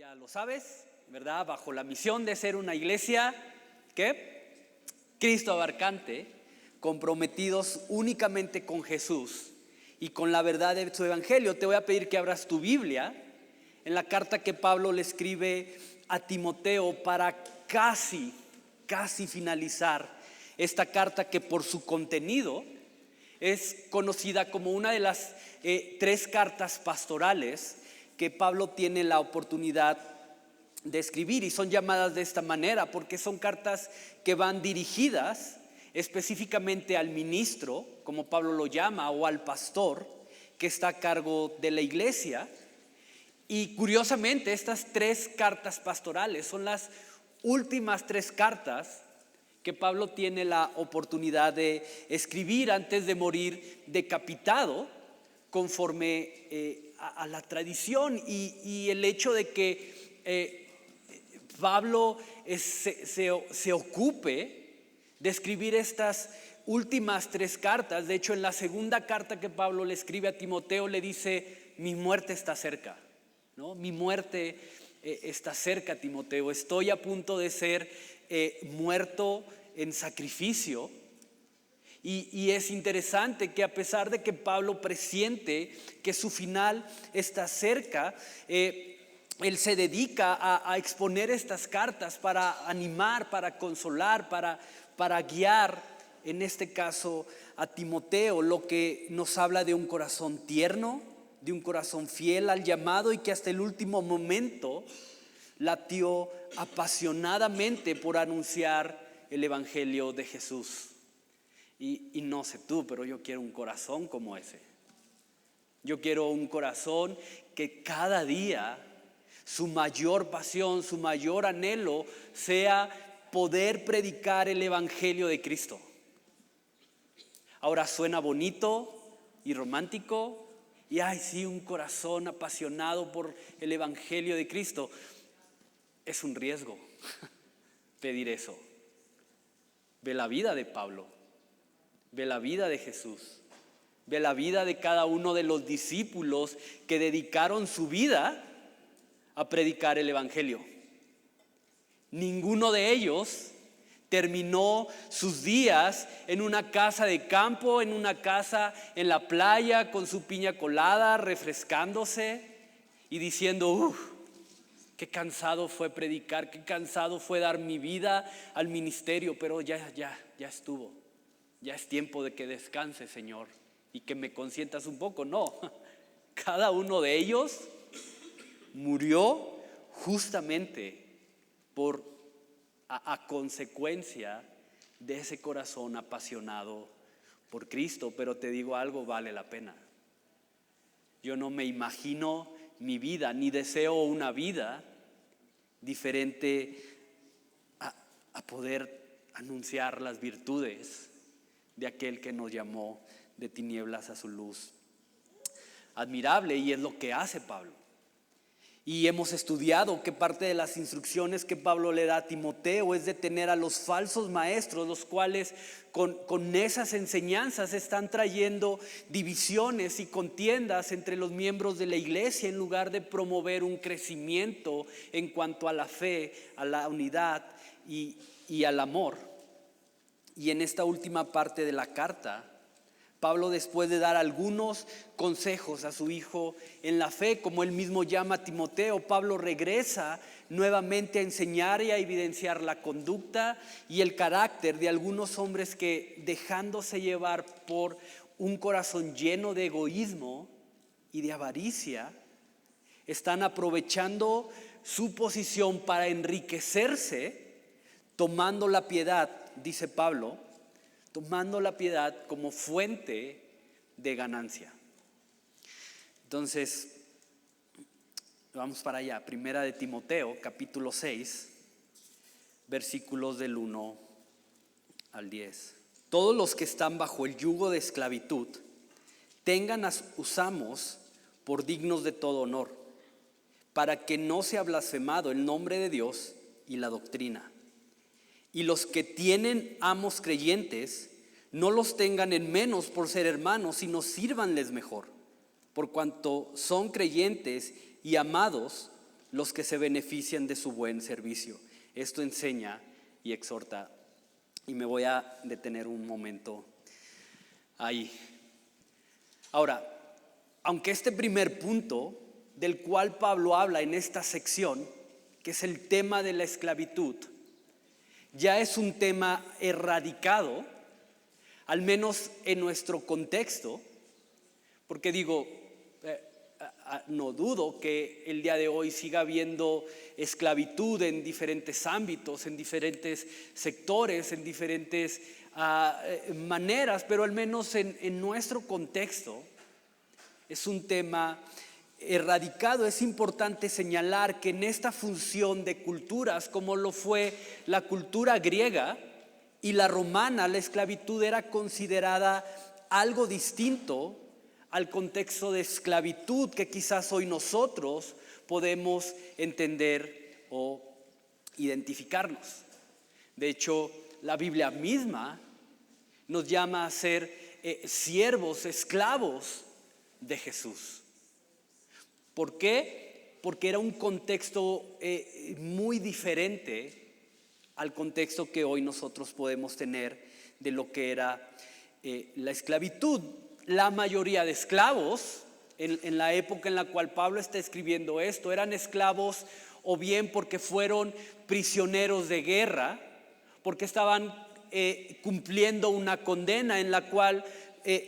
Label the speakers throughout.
Speaker 1: ya lo sabes, ¿verdad? Bajo la misión de ser una iglesia, ¿qué? Cristo abarcante, comprometidos únicamente con Jesús y con la verdad de su evangelio. Te voy a pedir que abras tu Biblia en la carta que Pablo le escribe a Timoteo para casi finalizar esta carta, que por su contenido es conocida como una de las 3 cartas pastorales que Pablo tiene la oportunidad de escribir, y son llamadas de esta manera porque son cartas que van dirigidas específicamente al ministro, como Pablo lo llama, o al pastor que está a cargo de la iglesia. Y curiosamente, estas 3 cartas pastorales son las últimas 3 cartas que Pablo tiene la oportunidad de escribir antes de morir decapitado, conforme a la tradición, y el hecho de que Pablo se ocupe de escribir estas últimas 3 cartas. De hecho, en la segunda carta que Pablo le escribe a Timoteo le dice: mi muerte está cerca, ¿no? Mi muerte está cerca, Timoteo. Estoy a punto de ser muerto en sacrificio. Y es interesante que a pesar de que Pablo presiente que su final está cerca, él se dedica a exponer estas cartas para animar, para consolar, para guiar, en este caso a Timoteo, lo que nos habla de un corazón tierno, de un corazón fiel al llamado, y que hasta el último momento latió apasionadamente por anunciar el evangelio de Jesús. Y no sé tú, pero yo quiero un corazón como ese. Yo quiero un corazón que cada día su mayor pasión, su mayor anhelo sea poder predicar el evangelio de Cristo. Ahora suena bonito y romántico, y ay sí, un corazón apasionado por el evangelio de Cristo. Es un riesgo pedir eso. Ve la vida de Pablo, ve la vida de Jesús, ve la vida de cada uno de los discípulos que dedicaron su vida a predicar el evangelio. Ninguno de ellos terminó sus días en una casa de campo, en una casa en la playa con su piña colada, refrescándose y diciendo: qué cansado fue predicar, qué cansado fue dar mi vida al ministerio, pero ya estuvo. Ya es tiempo de que descanse, Señor, y que me consientas un poco. No, cada uno de ellos murió justamente a consecuencia de ese corazón apasionado por Cristo. Pero te digo algo, vale la pena. Yo no me imagino mi vida, ni deseo una vida diferente a poder anunciar las virtudes de aquel que nos llamó de tinieblas a su luz admirable. Y es lo que hace Pablo. Y hemos estudiado que parte de las instrucciones que Pablo le da a Timoteo es detener a los falsos maestros, los cuales con esas enseñanzas están trayendo divisiones y contiendas entre los miembros de la iglesia, en lugar de promover un crecimiento en cuanto a la fe, a la unidad y al amor. Y en esta última parte de la carta, Pablo, después de dar algunos consejos a su hijo en la fe, como él mismo llama a Timoteo, Pablo regresa nuevamente a enseñar y a evidenciar la conducta y el carácter de algunos hombres que, dejándose llevar por un corazón lleno de egoísmo y de avaricia, están aprovechando su posición para enriquecerse, tomando la piedad, dice Pablo, tomando la piedad como fuente de ganancia. Entonces, vamos para allá. Primera de Timoteo, capítulo 6, versículos del 1 al 10. Todos los que están bajo el yugo de esclavitud, tengan a sus amos por dignos de todo honor, para que no sea blasfemado el nombre de Dios y la doctrina. Y los que tienen amos creyentes, no los tengan en menos por ser hermanos, sino sírvanles mejor, por cuanto son creyentes y amados los que se benefician de su buen servicio. Esto enseña y exhorta. Y me voy a detener un momento ahí. Ahora, aunque este primer punto del cual Pablo habla en esta sección, que es el tema de la esclavitud, ya es un tema erradicado, al menos en nuestro contexto, porque digo, no dudo que el día de hoy siga habiendo esclavitud en diferentes ámbitos, en diferentes sectores, en diferentes maneras, pero al menos en nuestro contexto es un tema erradicado. Es importante señalar que en esta función de culturas, como lo fue la cultura griega y la romana, la esclavitud era considerada algo distinto al contexto de esclavitud que quizás hoy nosotros podemos entender o identificarnos. De hecho, la Biblia misma nos llama a ser siervos, esclavos de Jesús. ¿Por qué? Porque era un contexto muy diferente al contexto que hoy nosotros podemos tener de lo que era la esclavitud. La mayoría de esclavos en la época en la cual Pablo está escribiendo esto eran esclavos o bien porque fueron prisioneros de guerra, porque estaban cumpliendo una condena en la cual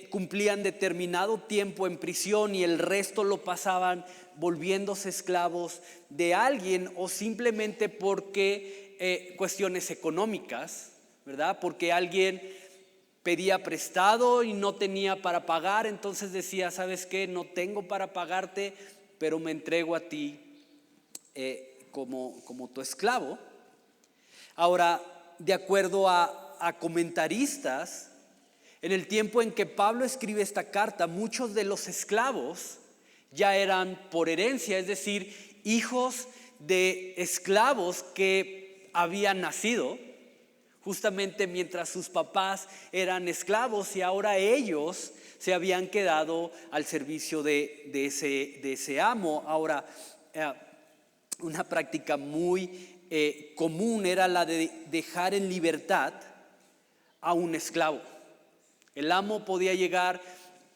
Speaker 1: cumplían determinado tiempo en prisión y el resto lo pasaban volviéndose esclavos de alguien, o simplemente porque cuestiones económicas, ¿verdad? Porque alguien pedía prestado y no tenía para pagar, entonces decía, ¿sabes qué? No tengo para pagarte, pero me entrego a ti como tu esclavo. Ahora, de acuerdo a comentaristas, en el tiempo en que Pablo escribe esta carta, muchos de los esclavos ya eran por herencia, es decir, hijos de esclavos que habían nacido justamente mientras sus papás eran esclavos, y ahora ellos se habían quedado al servicio de ese amo. Ahora, una práctica muy común era la de dejar en libertad a un esclavo. El amo podía llegar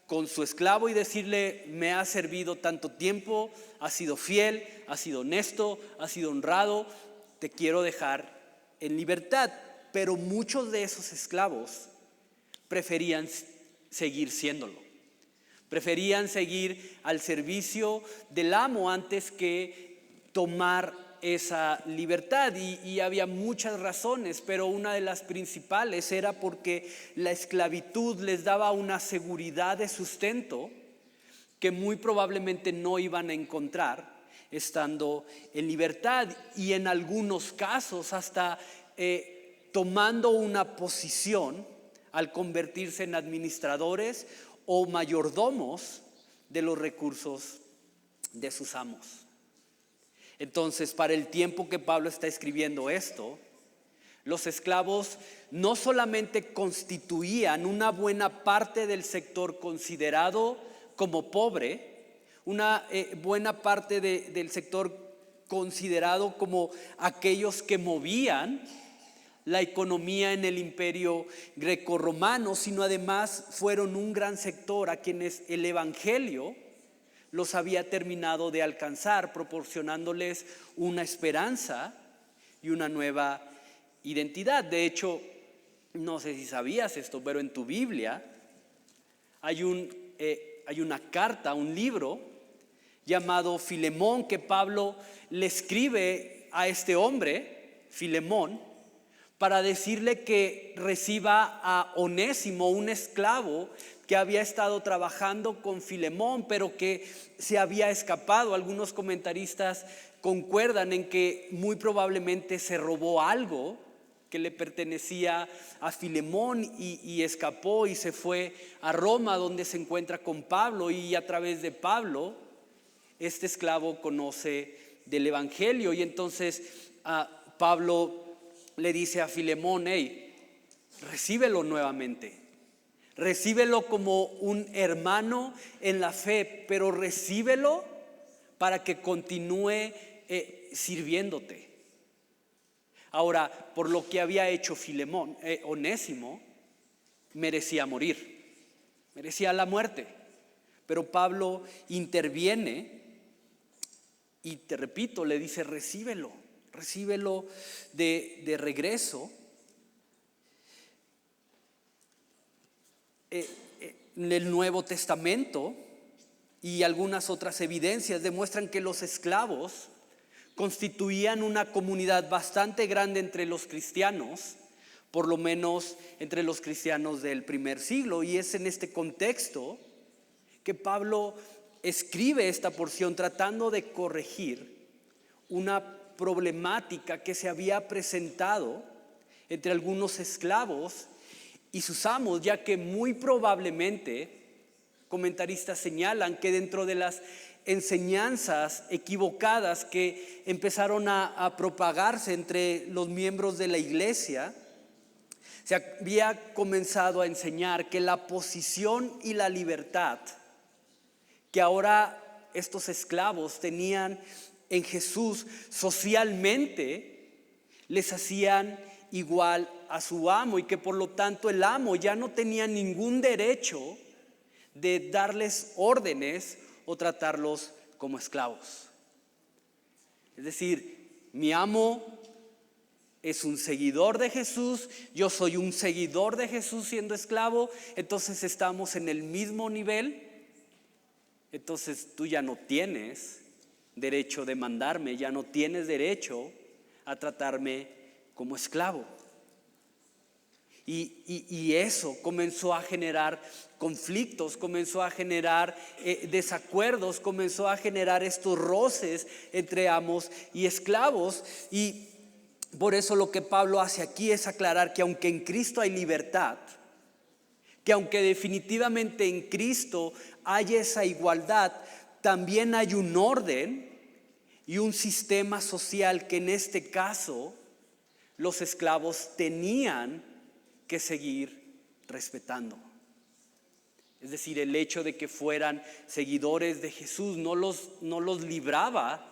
Speaker 1: con su esclavo y decirle: me has servido tanto tiempo, has sido fiel, has sido honesto, has sido honrado, te quiero dejar en libertad. Pero muchos de esos esclavos preferían seguir siéndolo. Preferían seguir al servicio del amo antes que tomar esa libertad. Y había muchas razones, pero una de las principales era porque la esclavitud les daba una seguridad de sustento que muy probablemente no iban a encontrar estando en libertad, y en algunos casos hasta tomando una posición al convertirse en administradores o mayordomos de los recursos de sus amos. Entonces, para el tiempo que Pablo está escribiendo esto, los esclavos no solamente constituían una buena parte del sector considerado como pobre, una buena parte del sector considerado como aquellos que movían la economía en el imperio grecorromano, sino además fueron un gran sector a quienes el evangelio los había terminado de alcanzar, proporcionándoles una esperanza y una nueva identidad. De hecho, no sé si sabías esto, pero en tu Biblia hay una carta, un libro llamado Filemón, que Pablo le escribe a este hombre, Filemón, para decirle que reciba a Onésimo, un esclavo que había estado trabajando con Filemón, pero que se había escapado. Algunos comentaristas concuerdan en que muy probablemente se robó algo que le pertenecía a Filemón y escapó y se fue a Roma, donde se encuentra con Pablo, y a través de Pablo este esclavo conoce del evangelio. Y entonces Pablo le dice a Filemón: hey, recíbelo nuevamente, recíbelo como un hermano en la fe, pero recíbelo para que continúe sirviéndote. Ahora, por lo que había hecho Onésimo, merecía morir, merecía la muerte. Pero Pablo interviene y te repito, le dice: recíbelo de regreso. En el Nuevo Testamento y algunas otras evidencias demuestran que los esclavos constituían una comunidad bastante grande entre los cristianos, por lo menos entre los cristianos del primer siglo. Y es en este contexto que Pablo escribe esta porción tratando de corregir una problemática que se había presentado entre algunos esclavos y sus amos, ya que muy probablemente comentaristas señalan que dentro de las enseñanzas equivocadas que empezaron a propagarse entre los miembros de la iglesia, se había comenzado a enseñar que la posición y la libertad que ahora estos esclavos tenían en Jesús socialmente les hacían igual a su amo, y que por lo tanto el amo ya no tenía ningún derecho de darles órdenes o tratarlos como esclavos. Es decir, mi amo es un seguidor de Jesús, yo soy un seguidor de Jesús siendo esclavo, entonces estamos en el mismo nivel. Entonces tú ya no tienes derecho de mandarme, ya no tienes derecho a tratarme como esclavo. Y eso comenzó a generar conflictos, comenzó a generar desacuerdos, comenzó a generar estos roces entre amos y esclavos. Y por eso lo que Pablo hace aquí es aclarar que aunque en Cristo hay libertad, que aunque definitivamente en Cristo hay esa igualdad, también hay un orden y un sistema social que en este caso los esclavos tenían que seguir respetando. Es decir, el hecho de que fueran seguidores de Jesús no los libraba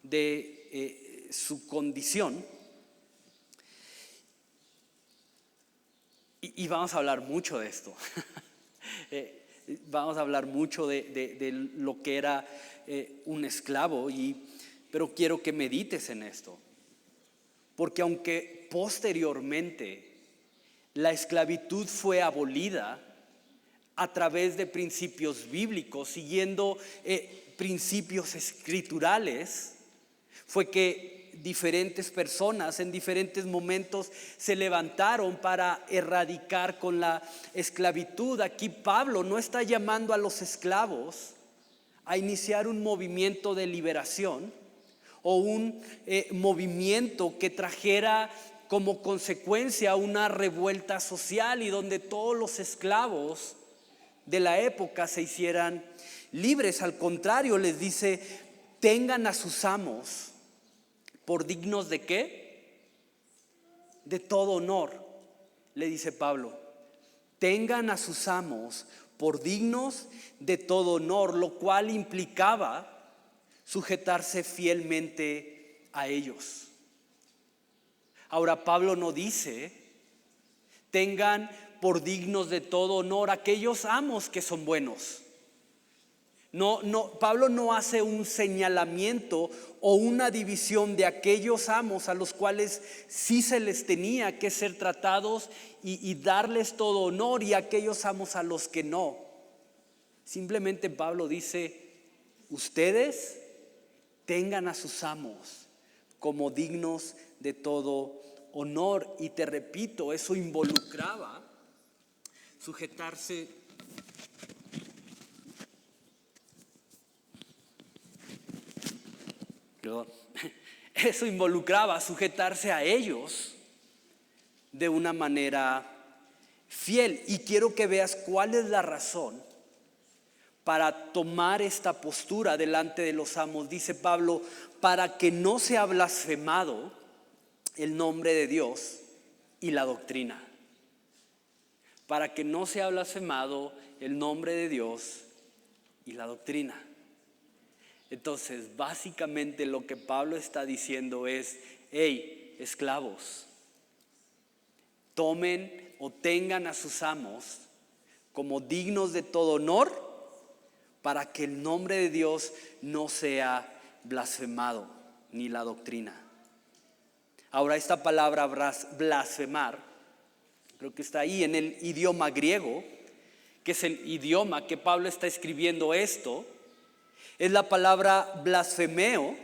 Speaker 1: de su condición. Y vamos a hablar mucho de esto. Vamos a hablar mucho de lo que era un esclavo, pero quiero que medites en esto. Porque aunque posteriormente la esclavitud fue abolida a través de principios bíblicos, siguiendo principios escriturales, fue que diferentes personas en diferentes momentos se levantaron para erradicar con la esclavitud. Aquí Pablo no está llamando a los esclavos a iniciar un movimiento de liberación o un movimiento que trajera como consecuencia una revuelta social y donde todos los esclavos de la época se hicieran libres. Al contrario, les dice: tengan a sus amos por dignos ¿de qué? De todo honor, le dice Pablo. Tengan a sus amos por dignos de todo honor, lo cual implicaba sujetarse fielmente a ellos. Ahora, Pablo no dice: tengan por dignos de todo honor aquellos amos que son buenos. No, Pablo no hace un señalamiento o una división de aquellos amos a los cuales sí se les tenía que ser tratados y darles todo honor, y aquellos amos a los que no. Simplemente Pablo dice: ustedes tengan a sus amos como dignos de todo honor. Y te repito, eso involucraba sujetarse Eso involucraba sujetarse a ellos de una manera fiel. Y quiero que veas cuál es la razón para tomar esta postura delante de los amos. Dice Pablo: para que no sea blasfemado el nombre de Dios y la doctrina. Para que no sea blasfemado el nombre de Dios y la doctrina. Entonces, básicamente lo que Pablo está diciendo es, hey, esclavos, tomen o tengan a sus amos como dignos de todo honor para que el nombre de Dios no sea blasfemado, ni la doctrina. Ahora, esta palabra blasfemar, creo que está ahí en el idioma griego, que es el idioma que Pablo está escribiendo esto, es la palabra blasfemeo,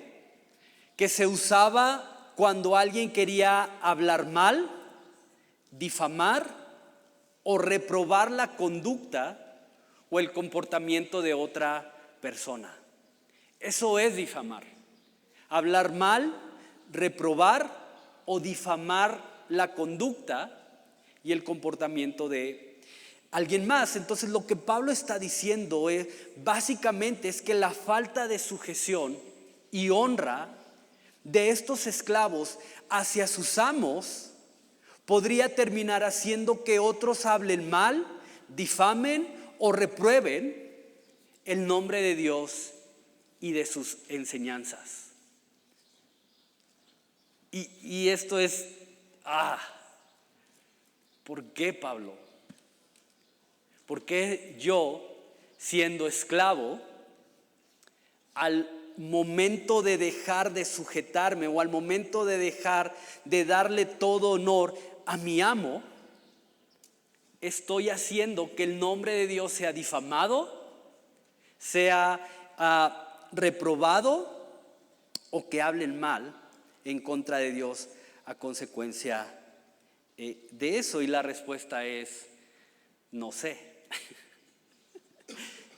Speaker 1: que se usaba cuando alguien quería hablar mal, difamar o reprobar la conducta o el comportamiento de otra persona. Eso es difamar. Hablar mal, reprobar o difamar la conducta y el comportamiento de alguien más. Entonces lo que Pablo está diciendo básicamente es que la falta de sujeción y honra de estos esclavos hacia sus amos podría terminar haciendo que otros hablen mal, difamen o reprueben el nombre de Dios y de sus enseñanzas. Y esto es, ¿por qué, Pablo? ¿Por qué yo, siendo esclavo, al momento de dejar de sujetarme o al momento de dejar de darle todo honor a mi amo, estoy haciendo que el nombre de Dios sea difamado, sea reprobado o que hablen mal en contra de Dios a consecuencia de eso? Y la respuesta es, no sé.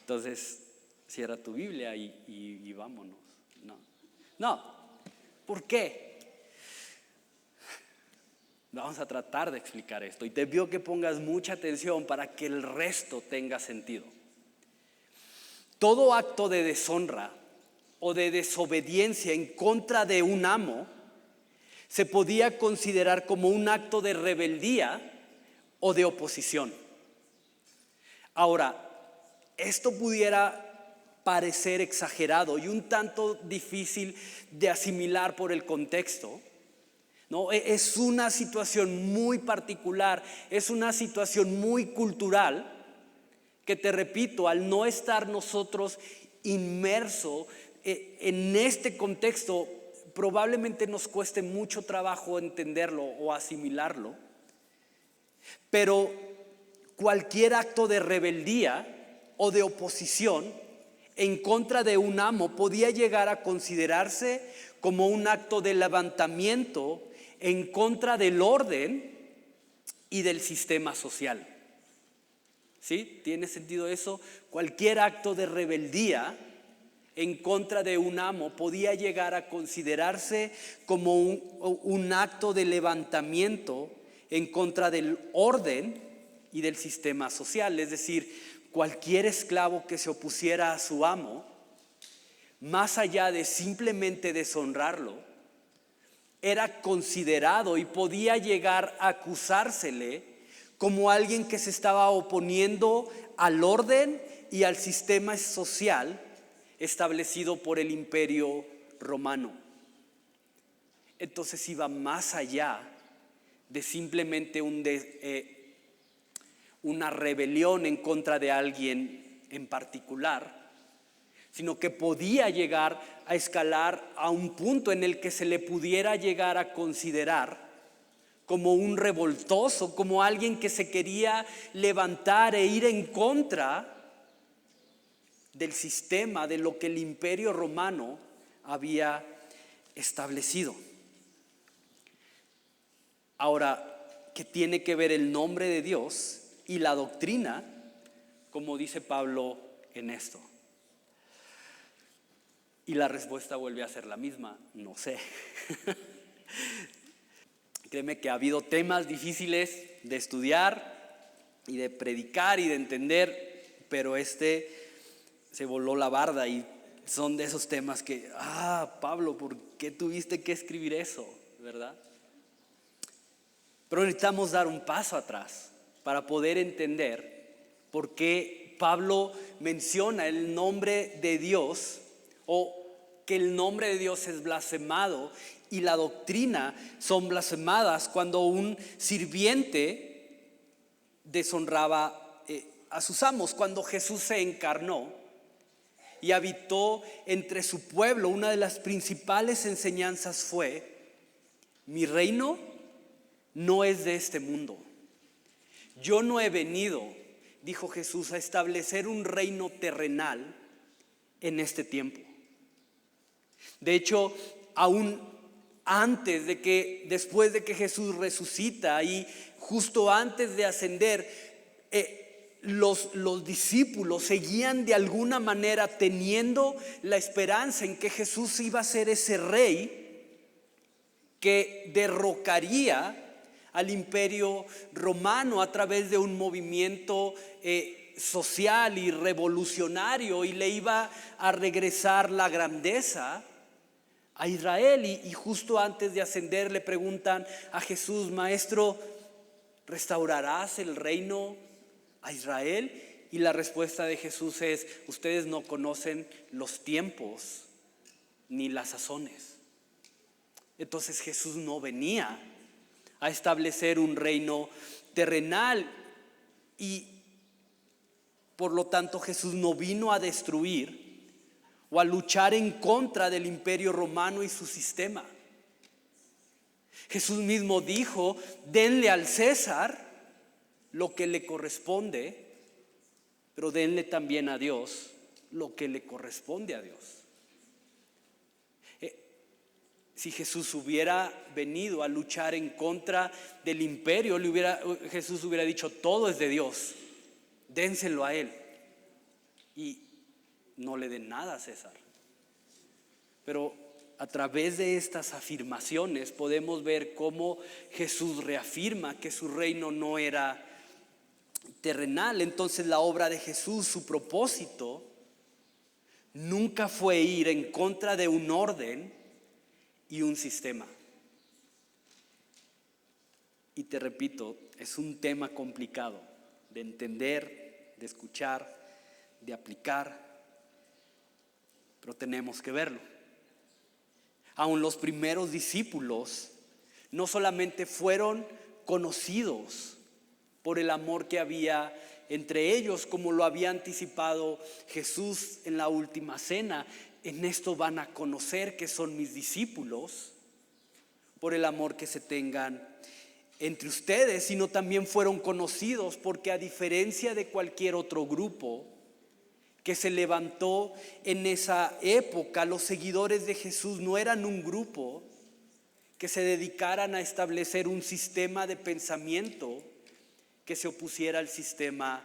Speaker 1: Entonces, cierra tu Biblia y vámonos. No, ¿por qué? Vamos a tratar de explicar esto y te pido que pongas mucha atención para que el resto tenga sentido. Todo acto de deshonra o de desobediencia en contra de un amo se podía considerar como un acto de rebeldía o de oposición. Ahora, esto pudiera parecer exagerado y un tanto difícil de asimilar por el contexto, ¿no? Es una situación muy particular, es una situación muy cultural que, te repito, al no estar nosotros inmersos en este contexto, probablemente nos cueste mucho trabajo entenderlo o asimilarlo. Pero cualquier acto de rebeldía o de oposición en contra de un amo podía llegar a considerarse como un acto de levantamiento en contra del orden y del sistema social. ¿Sí? ¿Tiene sentido eso? Cualquier acto de rebeldía en contra de un amo podía llegar a considerarse como un acto de levantamiento en contra del orden y del sistema social. Es decir, cualquier esclavo que se opusiera a su amo, más allá de simplemente deshonrarlo, era considerado y podía llegar a acusársele como alguien que se estaba oponiendo al orden y al sistema social establecido por el Imperio Romano. Entonces iba más allá de simplemente una rebelión en contra de alguien en particular, sino que podía llegar a escalar a un punto en el que se le pudiera llegar a considerar como un revoltoso, como alguien que se quería levantar e ir en contra del sistema, de lo que el Imperio Romano había establecido. Ahora, ¿qué tiene que ver el nombre de Dios y la doctrina, como dice Pablo, en esto? Y la respuesta vuelve a ser la misma, no sé. Créeme que ha habido temas difíciles de estudiar y de predicar y de entender, pero se voló la barda y son de esos temas que, Pablo, ¿por qué tuviste que escribir eso? ¿Verdad? Pero necesitamos dar un paso atrás para poder entender por qué Pablo menciona el nombre de Dios o que el nombre de Dios es blasfemado y la doctrina son blasfemadas cuando un sirviente deshonraba a sus amos. Cuando Jesús se encarnó y habitó entre su pueblo, una de las principales enseñanzas fue: mi reino no es de este mundo. Yo no he venido, dijo Jesús, a establecer un reino terrenal en este tiempo. De hecho, aún después de que Jesús resucita y justo antes de ascender, los discípulos seguían de alguna manera teniendo la esperanza en que Jesús iba a ser ese rey que derrocaría al imperio romano a través de un movimiento social y revolucionario, y le iba a regresar la grandeza a Israel. Y justo antes de ascender le preguntan a Jesús: Maestro, ¿restaurarás el reino a Israel? Y la respuesta de Jesús es: ustedes no conocen los tiempos ni las sazones. Entonces Jesús no venía a establecer un reino terrenal, y por lo tanto Jesús no vino a destruir o a luchar en contra del imperio romano y su sistema. Jesús mismo dijo: denle al César lo que le corresponde, pero denle también a Dios lo que le corresponde a Dios. Si Jesús hubiera venido a luchar en contra del imperio, Jesús hubiera dicho: todo es de Dios, dénselo a Él, y no le den nada a César. Pero a través de estas afirmaciones podemos ver cómo Jesús reafirma que su reino no era terrenal. Entonces la obra de Jesús, su propósito, nunca fue ir en contra de un orden y un sistema. Y te repito, es un tema complicado de entender, de escuchar, de aplicar, pero tenemos que verlo. Aún los primeros discípulos no solamente fueron conocidos por el amor que había entre ellos, como lo había anticipado Jesús en la última cena: en esto van a conocer que son mis discípulos, por el amor que se tengan entre ustedes, sino también fueron conocidos porque, a diferencia de cualquier otro grupo que se levantó en esa época, los seguidores de Jesús no eran un grupo que se dedicaran a establecer un sistema de pensamiento que se opusiera al sistema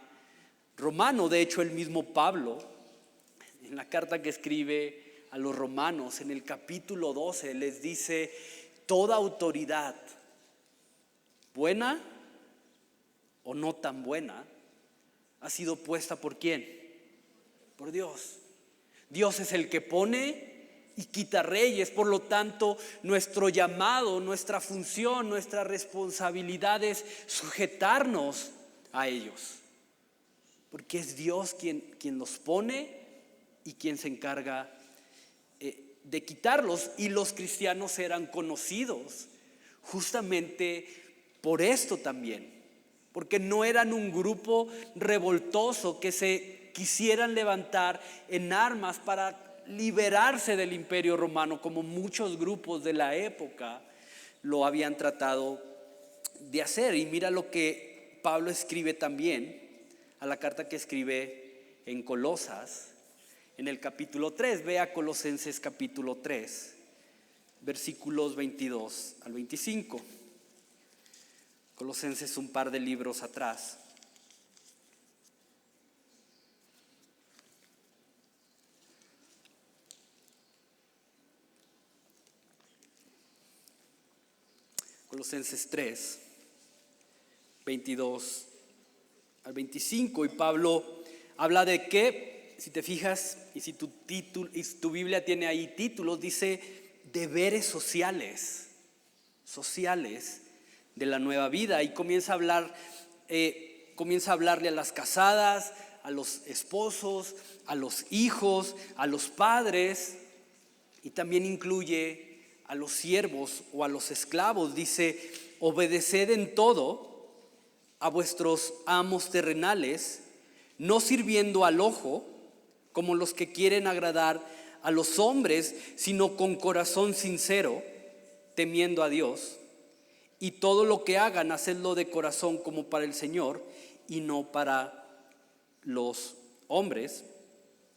Speaker 1: romano. De hecho, el mismo Pablo, en la carta que escribe a los romanos, en el capítulo 12, les dice: toda autoridad, buena o no tan buena, ha sido puesta ¿por quién? Por Dios. Dios es el que pone y quita reyes. Por lo tanto, nuestro llamado, nuestra función, nuestra responsabilidad es sujetarnos a ellos, porque es Dios quien los pone y quien se encarga de quitarlos. Y los cristianos eran conocidos justamente por esto también, porque no eran un grupo revoltoso que se quisieran levantar en armas para liberarse del imperio romano, como muchos grupos de la época lo habían tratado de hacer. Y mira lo que Pablo escribe también a la carta que escribe en Colosas, en el capítulo 3. Ve a Colosenses capítulo 3, versículos 22 al 25. Colosenses, un par de libros atrás. Colosenses 3, 22 al 25. Y Pablo habla de que, si te fijas, y si tu Biblia tiene ahí títulos, dice deberes sociales de la nueva vida. Y comienza a hablarle a las casadas, a los esposos, a los hijos, a los padres. Y también incluye a los siervos o a los esclavos. Dice, obedeced en todo a vuestros amos terrenales, no sirviendo al ojo como los que quieren agradar a los hombres, sino con corazón sincero, temiendo a Dios. Y todo lo que hagan, hacedlo de corazón como para el Señor y no para los hombres,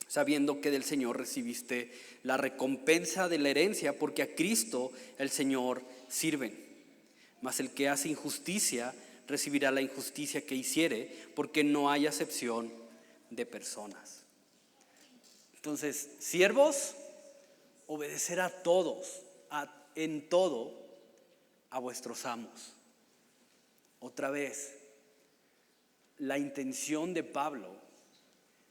Speaker 1: sabiendo que del Señor recibiste la recompensa de la herencia, porque a Cristo el Señor sirven. Mas el que hace injusticia recibirá la injusticia que hiciere, porque no hay acepción de personas. Entonces, siervos, obedecer a todos, en todo, a vuestros amos. Otra vez, la intención de Pablo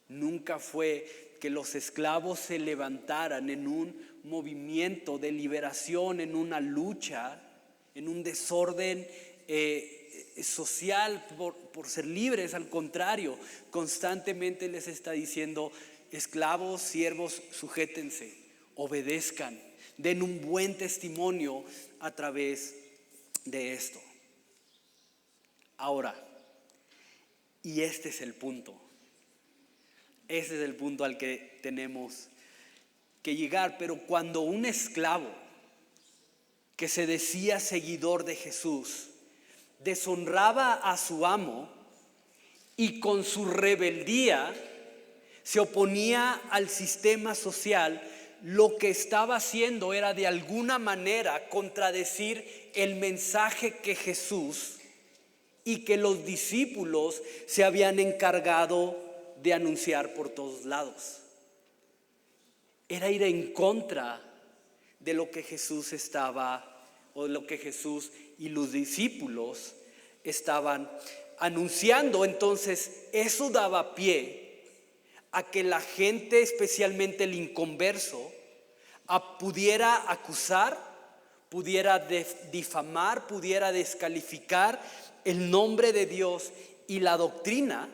Speaker 1: nunca fue que los esclavos se levantaran en un movimiento de liberación, en una lucha, en un desorden social por ser libres. Al contrario, constantemente les está diciendo: esclavos, siervos, sujétense, obedezcan, den un buen testimonio a través de esto. Ahora, y este es el punto. Ese es el punto al que tenemos que llegar. Pero cuando un esclavo que se decía seguidor de Jesús deshonraba a su amo y con su rebeldía se oponía al sistema social, lo que estaba haciendo era de alguna manera contradecir el mensaje que Jesús y que los discípulos se habían encargado de anunciar por todos lados. Era ir en contra de lo que Jesús de lo que Jesús y los discípulos estaban anunciando. Entonces, eso daba pie a que la gente, especialmente el inconverso, pudiera acusar, pudiera difamar, pudiera descalificar el nombre de Dios y la doctrina,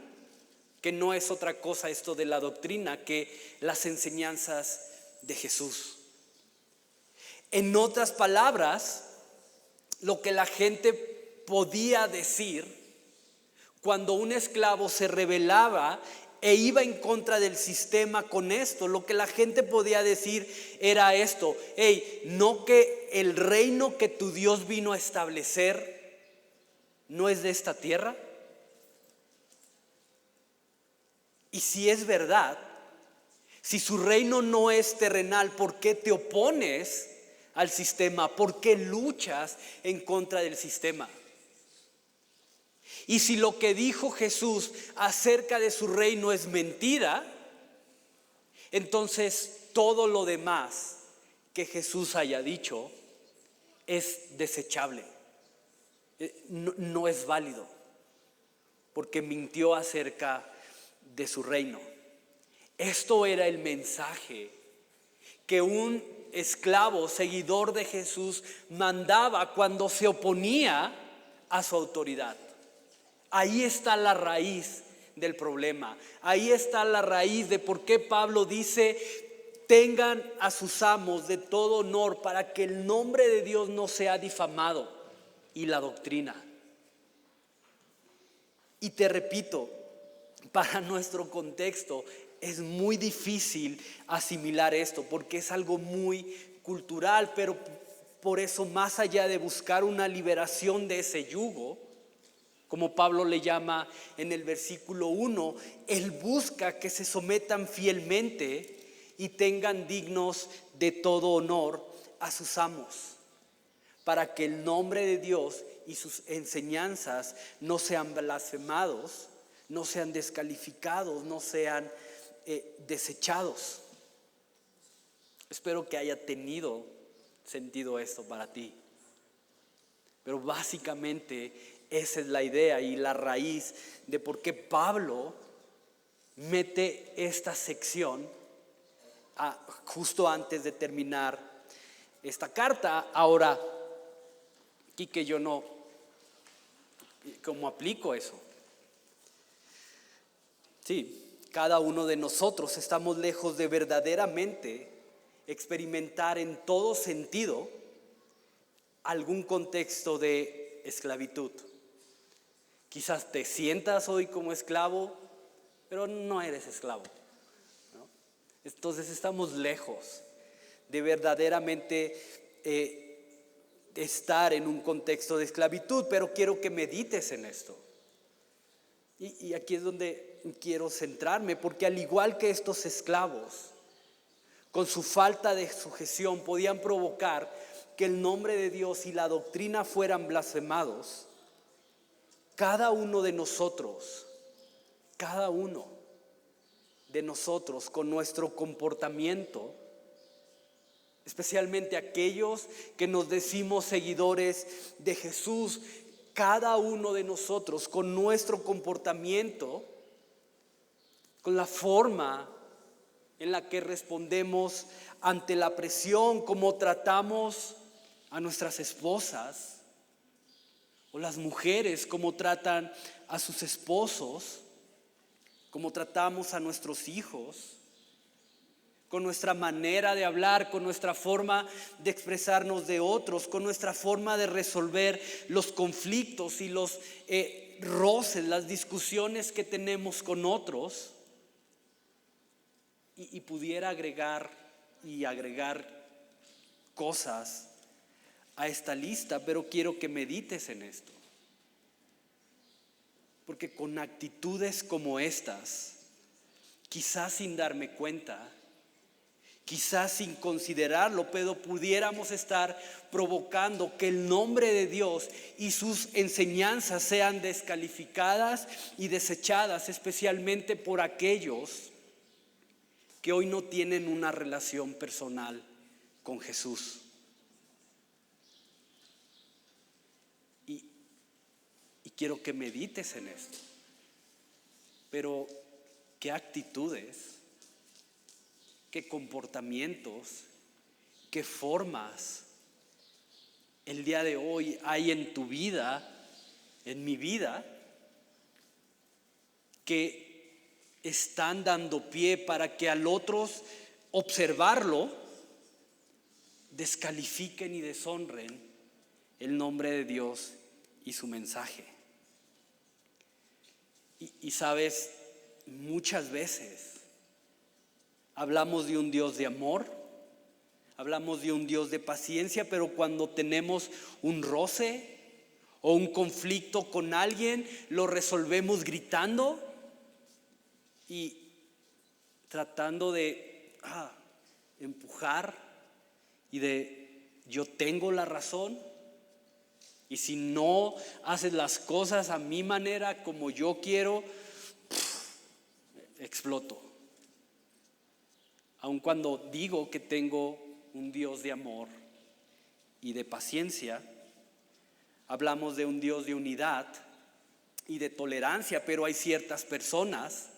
Speaker 1: que no es otra cosa esto de la doctrina que las enseñanzas de Jesús. En otras palabras, lo que la gente podía decir cuando un esclavo se rebelaba e iba en contra del sistema con esto, lo que la gente podía decir era esto: hey, ¿no que el reino que tu Dios vino a establecer no es de esta tierra? Y si es verdad, si su reino no es terrenal, ¿por qué te opones al sistema? ¿Por qué luchas en contra del sistema? Y si lo que dijo Jesús acerca de su reino es mentira, entonces todo lo demás que Jesús haya dicho es desechable, no es válido, porque mintió acerca de su reino. Esto era el mensaje que un esclavo seguidor de Jesús mandaba cuando se oponía a su autoridad. Ahí está la raíz del problema. Ahí está la raíz de por qué Pablo dice: tengan a sus amos de todo honor para que el nombre de Dios no sea difamado, y la doctrina. Y te repito, para nuestro contexto es muy difícil asimilar esto porque es algo muy cultural, pero por eso, más allá de buscar una liberación de ese yugo, como Pablo le llama en el versículo 1, él busca que se sometan fielmente y tengan dignos de todo honor a sus amos, para que el nombre de Dios y sus enseñanzas no sean blasfemados, no sean descalificados, no sean desechados. Espero que haya tenido sentido esto para ti. Pero básicamente esa es la idea y la raíz de por qué Pablo mete esta sección justo antes de terminar esta carta. Ahora, aquí que yo no, ¿cómo aplico eso? Sí, cada uno de nosotros estamos lejos de verdaderamente experimentar en todo sentido algún contexto de esclavitud. Quizás te sientas hoy como esclavo, pero no eres esclavo, ¿no? Entonces estamos lejos de verdaderamente estar en un contexto de esclavitud, pero quiero que medites en esto. Y aquí es donde quiero centrarme, porque al igual que estos esclavos, con su falta de sujeción podían provocar que el nombre de Dios y la doctrina fueran blasfemados, cada uno de nosotros con nuestro comportamiento, especialmente aquellos que nos decimos seguidores de Jesús, cada uno de nosotros con nuestro comportamiento, con la forma en la que respondemos ante la presión, cómo tratamos a nuestras esposas, o las mujeres cómo tratan a sus esposos, cómo tratamos a nuestros hijos, con nuestra manera de hablar, con nuestra forma de expresarnos de otros, con nuestra forma de resolver los conflictos y los roces, las discusiones que tenemos con otros. Y pudiera agregar cosas a esta lista, pero quiero que medites en esto. Porque con actitudes como estas, quizás sin darme cuenta, quizás sin considerarlo, pero pudiéramos estar provocando que el nombre de Dios y sus enseñanzas sean descalificadas y desechadas, especialmente por aquellos que hoy no tienen una relación personal con Jesús. Y quiero que medites en esto. Pero, ¿qué actitudes, qué comportamientos, qué formas el día de hoy hay en tu vida, en mi vida, que están dando pie para que al otros observarlo descalifiquen y deshonren el nombre de Dios y su mensaje? Y sabes, muchas veces hablamos de un Dios de amor, hablamos de un Dios de paciencia, pero cuando tenemos un roce o un conflicto con alguien, lo resolvemos gritando y tratando de empujar y de yo tengo la razón. Y si no haces las cosas a mi manera, como yo quiero, exploto. Aun cuando digo que tengo un Dios de amor y de paciencia, hablamos de un Dios de unidad y de tolerancia, pero hay ciertas personas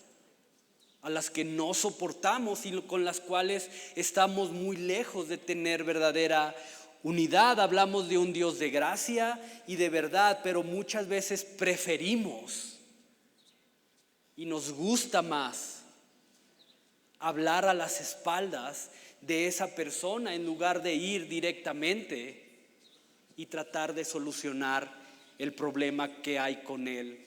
Speaker 1: a las que no soportamos y con las cuales estamos muy lejos de tener verdadera unidad. Hablamos de un Dios de gracia y de verdad, pero muchas veces preferimos y nos gusta más hablar a las espaldas de esa persona en lugar de ir directamente y tratar de solucionar el problema que hay con él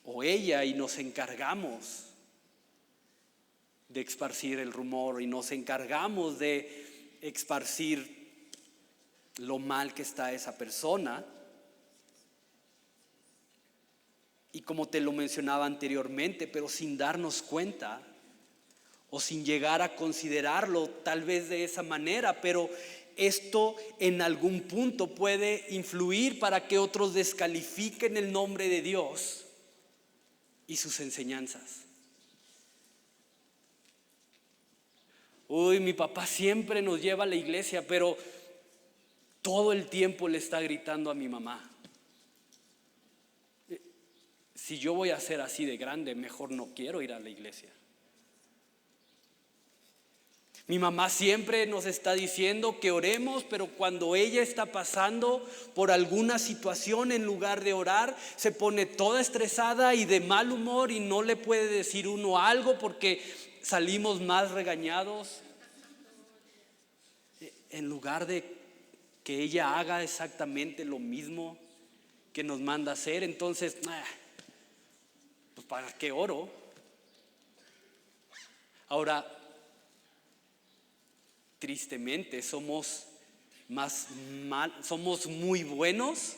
Speaker 1: o ella, y nos encargamos de esparcir el rumor y nos encargamos de esparcir lo mal que está esa persona. Y como te lo mencionaba anteriormente, pero sin darnos cuenta o sin llegar a considerarlo tal vez de esa manera, pero esto en algún punto puede influir para que otros descalifiquen el nombre de Dios y sus enseñanzas. Uy, mi papá siempre nos lleva a la iglesia, pero todo el tiempo le está gritando a mi mamá. Si yo voy a ser así de grande, mejor no quiero ir a la iglesia. Mi mamá siempre nos está diciendo que oremos, pero cuando ella está pasando por alguna situación, en lugar de orar, se pone toda estresada y de mal humor y no le puede decir uno algo porque salimos más regañados. en lugar de que ella haga exactamente lo mismo que nos manda hacer, entonces, pues ¿para qué oro? Ahora, tristemente somos somos muy buenos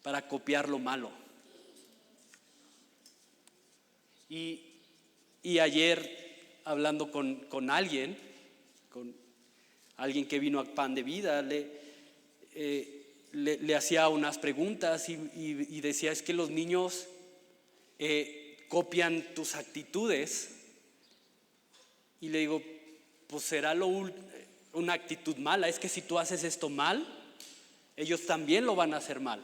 Speaker 1: para copiar lo malo. Y ayer, hablando con alguien que vino a Pan de Vida, le hacía unas preguntas y decía, es que los niños copian tus actitudes. Y le digo, pues será una actitud mala. Es que si tú haces esto mal, ellos también lo van a hacer mal.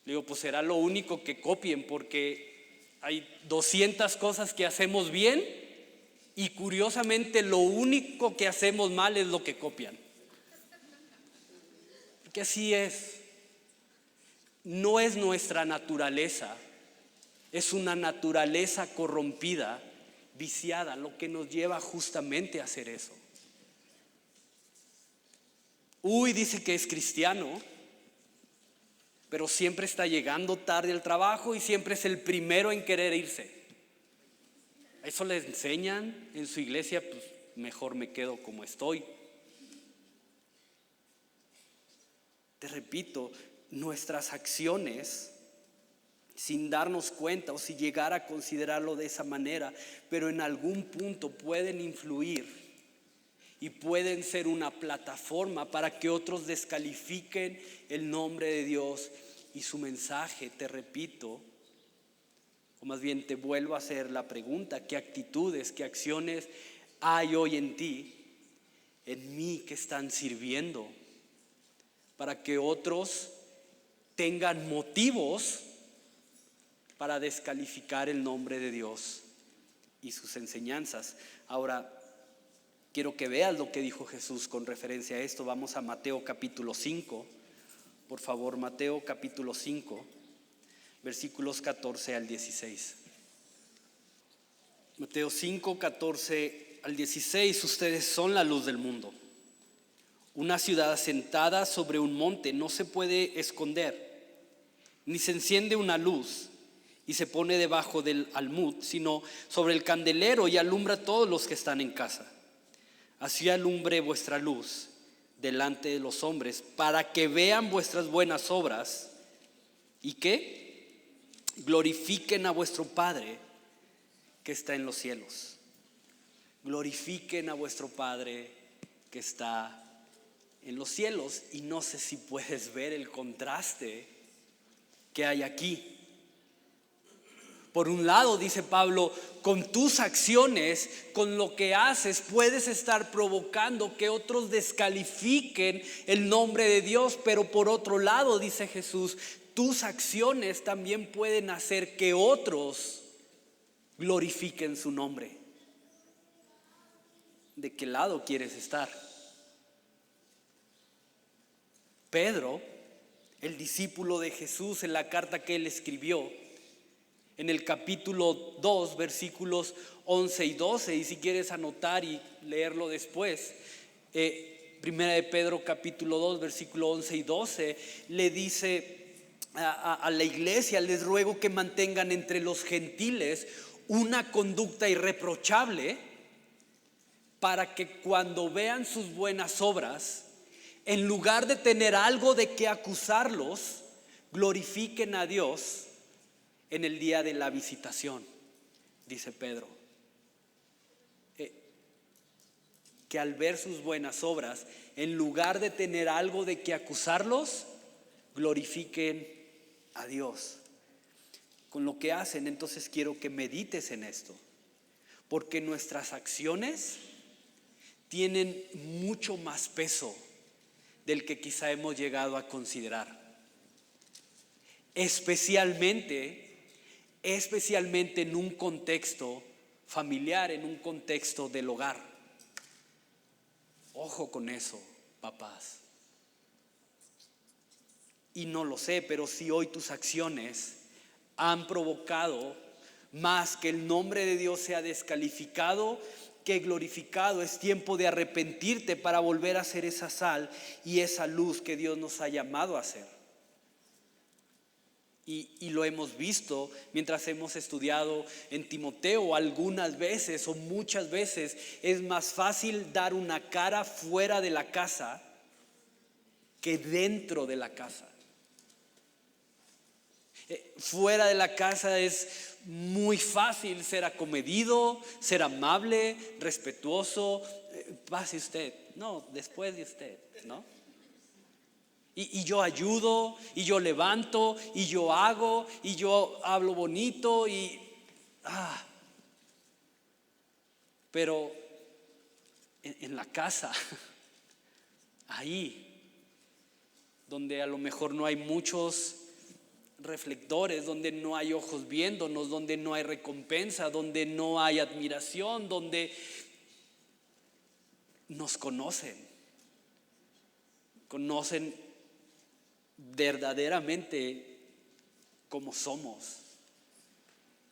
Speaker 1: Le digo, pues será lo único que copien, porque hay 200 cosas que hacemos bien y curiosamente lo único que hacemos mal es lo que copian. Porque así es. No es nuestra naturaleza, es una naturaleza corrompida, viciada, lo que nos lleva justamente a hacer eso. Dice que es cristiano, pero siempre está llegando tarde al trabajo y siempre es el primero en querer irse. Eso le enseñan en su iglesia, pues mejor me quedo como estoy. Te repito, nuestras acciones, sin darnos cuenta o si llegar a considerarlo de esa manera, pero en algún punto pueden influir y pueden ser una plataforma para que otros descalifiquen el nombre de Dios y su mensaje. Te repito, o más bien te vuelvo a hacer la pregunta: ¿qué actitudes, qué acciones hay hoy en ti, en mí, que están sirviendo para que otros tengan motivos para descalificar el nombre de Dios y sus enseñanzas? Ahora, quiero que veas lo que dijo Jesús con referencia a esto. Vamos a Mateo capítulo 5, por favor, Mateo capítulo 5, versículos 14 al 16. Mateo 5, 14 al 16. Ustedes son la luz del mundo. Una ciudad asentada sobre un monte no se puede esconder, ni se enciende una luz y se pone debajo del almud, sino sobre el candelero y alumbra a todos los que están en casa. Así alumbre vuestra luz delante de los hombres, para que vean vuestras buenas obras y que glorifiquen a vuestro Padre que está en los cielos. Glorifiquen a vuestro Padre que está en los cielos. Y no sé si puedes ver el contraste que hay aquí. Por un lado, dice Pablo, con tus acciones, con lo que haces, puedes estar provocando que otros descalifiquen el nombre de Dios. Pero por otro lado, dice Jesús, tus acciones también pueden hacer que otros glorifiquen su nombre. ¿De qué lado quieres estar? Pedro, el discípulo de Jesús, en la carta que él escribió, en el capítulo 2, versículos 11 y 12, y si quieres anotar y leerlo después, Primera de Pedro capítulo 2, versículo 11 y 12, le dice a la iglesia: les ruego que mantengan entre los gentiles una conducta irreprochable, para que cuando vean sus buenas obras, en lugar de tener algo de qué acusarlos, glorifiquen a Dios en el día de la visitación. Dice Pedro que al ver sus buenas obras, en lugar de tener algo de qué acusarlos, glorifiquen a Dios con lo que hacen. Entonces quiero que medites en esto, porque nuestras acciones tienen mucho más peso del que quizá hemos llegado a considerar, especialmente en un contexto familiar, en un contexto del hogar. Ojo con eso, papás. Y no lo sé, pero si hoy tus acciones han provocado más que el nombre de Dios sea descalificado, que glorificado. Es tiempo de arrepentirte para volver a ser esa sal y esa luz que Dios nos ha llamado a ser. Y lo hemos visto mientras hemos estudiado en Timoteo. Algunas veces o muchas veces es más fácil dar una cara fuera de la casa que dentro de la casa. Fuera de la casa es muy fácil ser acomedido, ser amable, respetuoso. Pase usted, no, después de usted, ¿no? Y yo ayudo, y yo levanto, y yo hago, y yo hablo bonito, pero en la casa, ahí, donde a lo mejor no hay muchos reflectores, donde no hay ojos viéndonos, donde no hay recompensa, donde no hay admiración, donde nos conocen verdaderamente como somos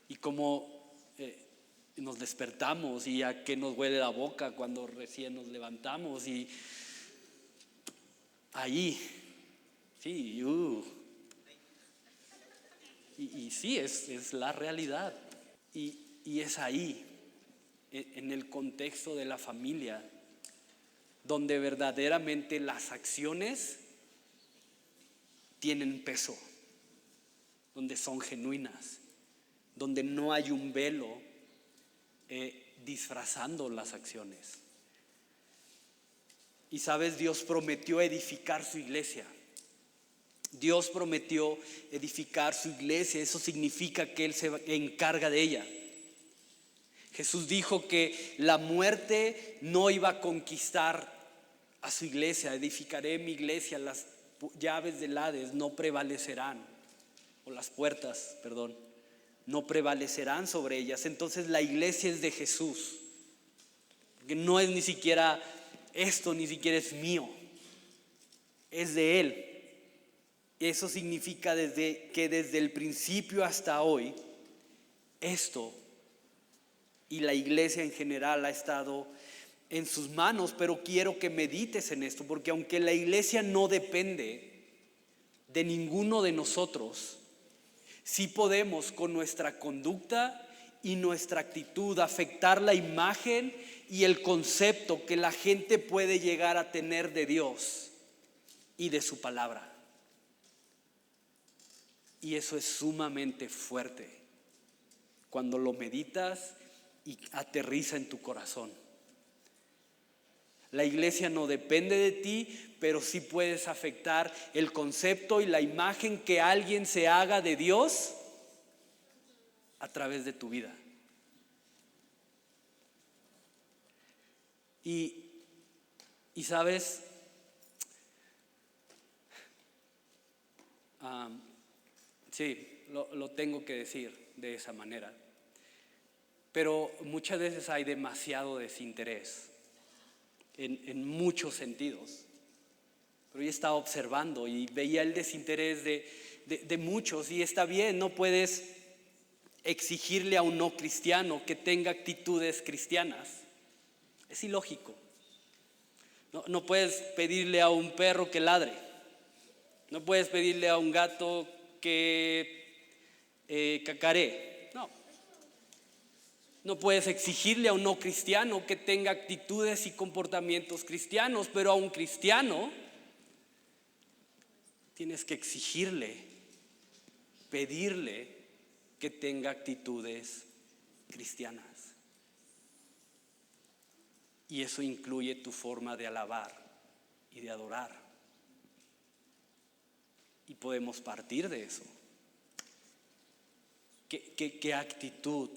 Speaker 1: y cómo nos despertamos y a qué nos huele la boca cuando recién nos levantamos, y ahí, sí, y sí, es la realidad. Y es ahí, en el contexto de la familia, donde verdaderamente las acciones tienen peso, donde son genuinas, donde no hay un velo disfrazando las acciones. Y sabes, Dios prometió edificar su iglesia. Dios prometió edificar su iglesia. Eso significa que Él se encarga de ella. Jesús dijo que la muerte no iba a conquistar a su iglesia. Edificaré mi iglesia, las llaves del Hades no prevalecerán, o las puertas, perdón, no prevalecerán sobre ellas. Entonces la iglesia es de Jesús, porque no es ni siquiera esto, ni siquiera es mío, es de Él. Eso significa que desde el principio hasta hoy, esto y la iglesia en general ha estado en sus manos. Pero quiero que medites en esto, porque aunque la iglesia no depende de ninguno de nosotros, sí podemos con nuestra conducta y nuestra actitud afectar la imagen y el concepto que la gente puede llegar a tener de Dios y de su palabra. Y eso es sumamente fuerte cuando lo meditas y aterriza en tu corazón. La iglesia no depende de ti, pero sí puedes afectar el concepto y la imagen que alguien se haga de Dios a través de tu vida. Y sabes, sí, lo tengo que decir de esa manera, pero muchas veces hay demasiado desinterés en muchos sentidos. Pero yo estaba observando y veía el desinterés de muchos, y está bien. No puedes exigirle a un no cristiano que tenga actitudes cristianas, es ilógico. No puedes pedirle a un perro que ladre, no puedes pedirle a un gato que cacaree. No puedes exigirle a un no cristiano que tenga actitudes y comportamientos cristianos, pero a un cristiano tienes que exigirle, pedirle que tenga actitudes cristianas. Y eso incluye tu forma de alabar y de adorar. Y podemos partir de eso. ¿Qué actitud?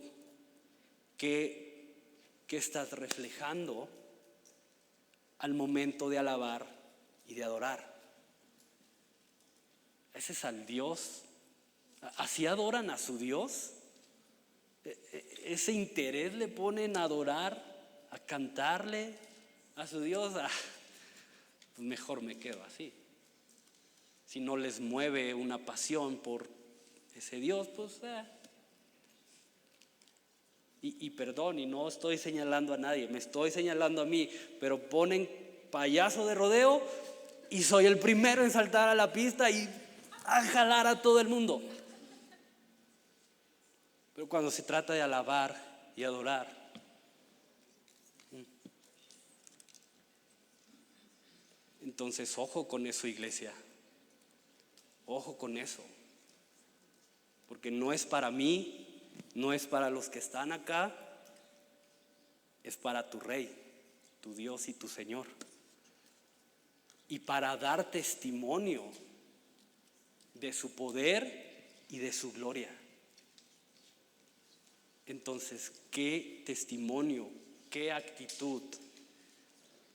Speaker 1: ¿Qué estás reflejando al momento de alabar y de adorar? ¿Ese es al Dios? ¿Así adoran a su Dios? ¿Ese interés le ponen a adorar, a cantarle a su Dios? Pues mejor me quedo así. Si no les mueve una pasión por ese Dios, pues Y perdón, y no estoy señalando a nadie, me estoy señalando a mí, pero ponen payaso de rodeo y soy el primero en saltar a la pista y a jalar a todo el mundo. Pero cuando se trata de alabar y adorar, entonces ojo con eso, iglesia. Ojo con eso. Porque no es para mí, no es para los que están acá, es para tu Rey, tu Dios y tu Señor. Y para dar testimonio de su poder y de su gloria. Entonces, ¿qué testimonio, qué actitud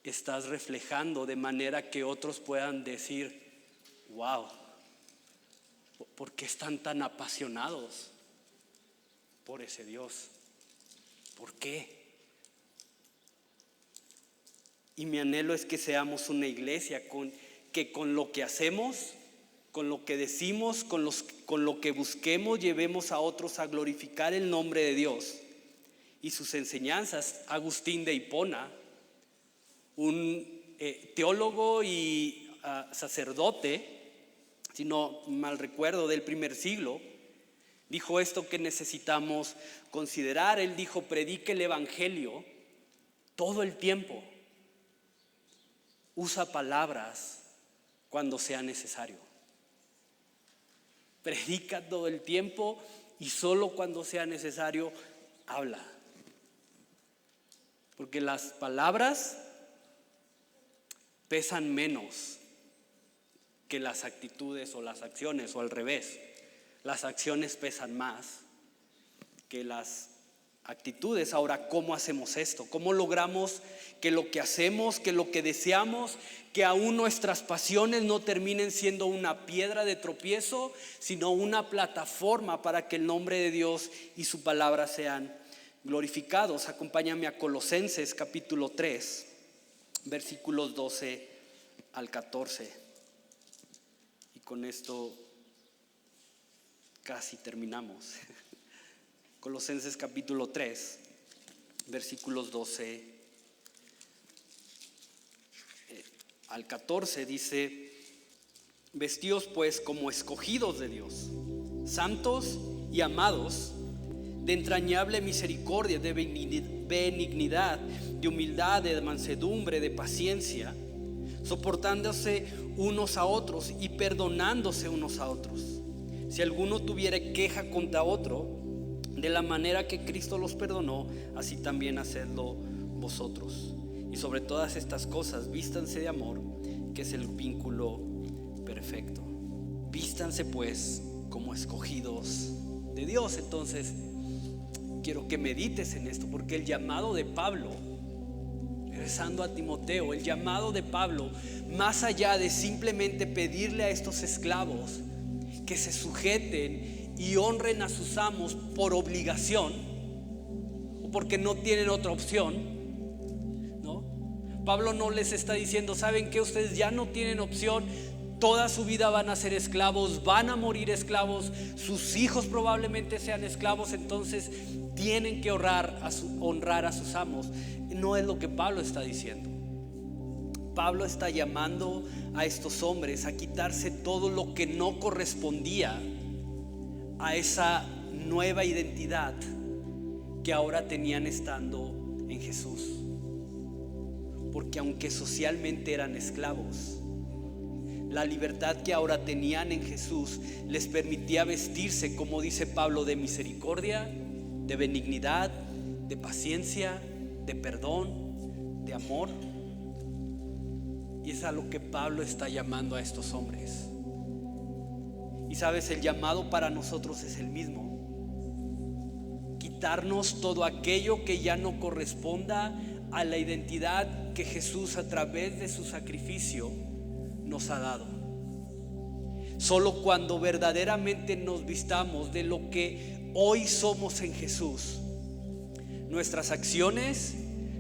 Speaker 1: estás reflejando de manera que otros puedan decir, wow, ¿por qué están tan apasionados por ese Dios? ¿Por qué? Y mi anhelo es que seamos una iglesia que con lo que hacemos, con lo que decimos, con lo que busquemos, llevemos a otros a glorificar el nombre de Dios y sus enseñanzas. Agustín de Hipona, un teólogo y sacerdote, si no mal recuerdo, del primer siglo, dijo esto que necesitamos considerar. Él dijo: predique el evangelio todo el tiempo, usa palabras cuando sea necesario. Predica todo el tiempo y solo cuando sea necesario habla. Porque las palabras pesan menos que las actitudes o las acciones, o al revés. Las acciones pesan más que las actitudes. Ahora, ¿cómo hacemos esto? ¿Cómo logramos que lo que hacemos, que lo que deseamos, que aún nuestras pasiones no terminen siendo una piedra de tropiezo, sino una plataforma para que el nombre de Dios y su palabra sean glorificados? Acompáñame a Colosenses capítulo 3, versículos 12 al 14. Y con esto casi terminamos. Colosenses capítulo 3, versículos 12 al 14 dice: vestíos pues como escogidos de Dios, santos y amados, de entrañable misericordia, de benignidad, de humildad, de mansedumbre, de paciencia, soportándose unos a otros y perdonándose unos a otros. Si alguno tuviere queja contra otro, de la manera que Cristo los perdonó, así también hacedlo vosotros. Y sobre todas estas cosas, vístanse de amor, que es el vínculo perfecto. Vístanse pues como escogidos de Dios. Entonces, quiero que medites en esto, porque el llamado de Pablo, regresando a Timoteo, el llamado de Pablo, más allá de simplemente pedirle a estos esclavos que se sujeten y honren a sus amos por obligación o porque no tienen otra opción, ¿no? Pablo no les está diciendo: ¿saben qué? Ustedes ya no tienen opción, toda su vida van a ser esclavos, van a morir esclavos, sus hijos probablemente sean esclavos, entonces tienen que honrar a sus amos. No es lo que Pablo está diciendo. Pablo está llamando a estos hombres a quitarse todo lo que no correspondía a esa nueva identidad que ahora tenían estando en Jesús. Porque aunque socialmente eran esclavos, la libertad que ahora tenían en Jesús les permitía vestirse, como dice Pablo, de misericordia, de benignidad, de paciencia, de perdón, de amor. Y es a lo que Pablo está llamando a estos hombres. Y sabes, el llamado para nosotros es el mismo: quitarnos todo aquello que ya no corresponda a la identidad que Jesús, a través de su sacrificio, nos ha dado. Solo cuando verdaderamente nos vistamos de lo que hoy somos en Jesús, nuestras acciones,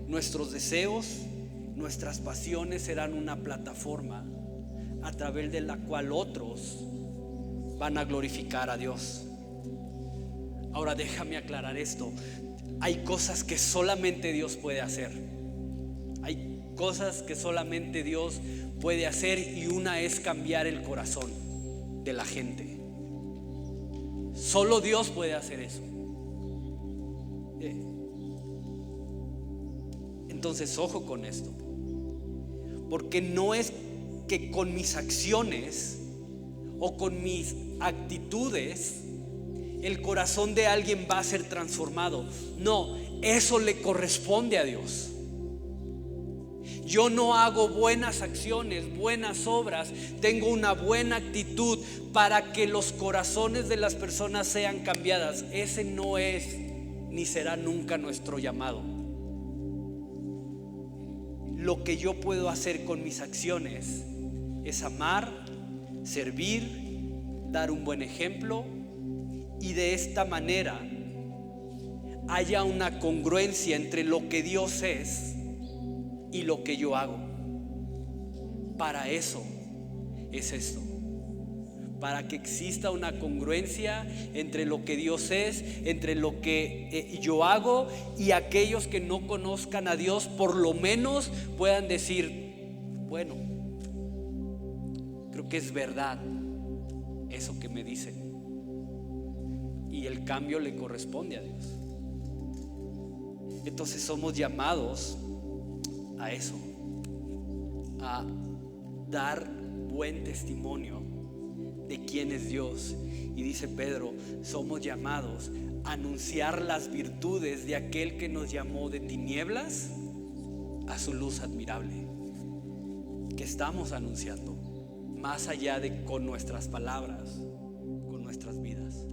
Speaker 1: nuestros deseos, nuestras pasiones serán una plataforma a través de la cual otros van a glorificar a Dios. Ahora déjame aclarar esto: hay cosas que solamente Dios puede hacer. Hay cosas que solamente Dios puede hacer, y una es cambiar el corazón de la gente. Solo Dios puede hacer eso. Entonces, ojo con esto, porque no es que con mis acciones o con mis actitudes el corazón de alguien va a ser transformado. No, eso le corresponde a Dios. Yo no hago buenas acciones, buenas obras, tengo una buena actitud para que los corazones de las personas sean cambiadas. Ese no es ni será nunca nuestro llamado. Lo que yo puedo hacer con mis acciones es amar, servir, dar un buen ejemplo, y de esta manera haya una congruencia entre lo que Dios es y lo que yo hago. Para eso es esto, para que exista una congruencia entre lo que Dios es, entre lo que yo hago, y aquellos que no conozcan a Dios por lo menos puedan decir: bueno, creo que es verdad eso que me dicen. Y el cambio le corresponde a Dios. Entonces somos llamados a eso, a dar buen testimonio de quién es Dios. Y dice Pedro, somos llamados a anunciar las virtudes de aquel que nos llamó de tinieblas a su luz admirable. Que estamos anunciando más allá de con nuestras palabras, con nuestras vidas.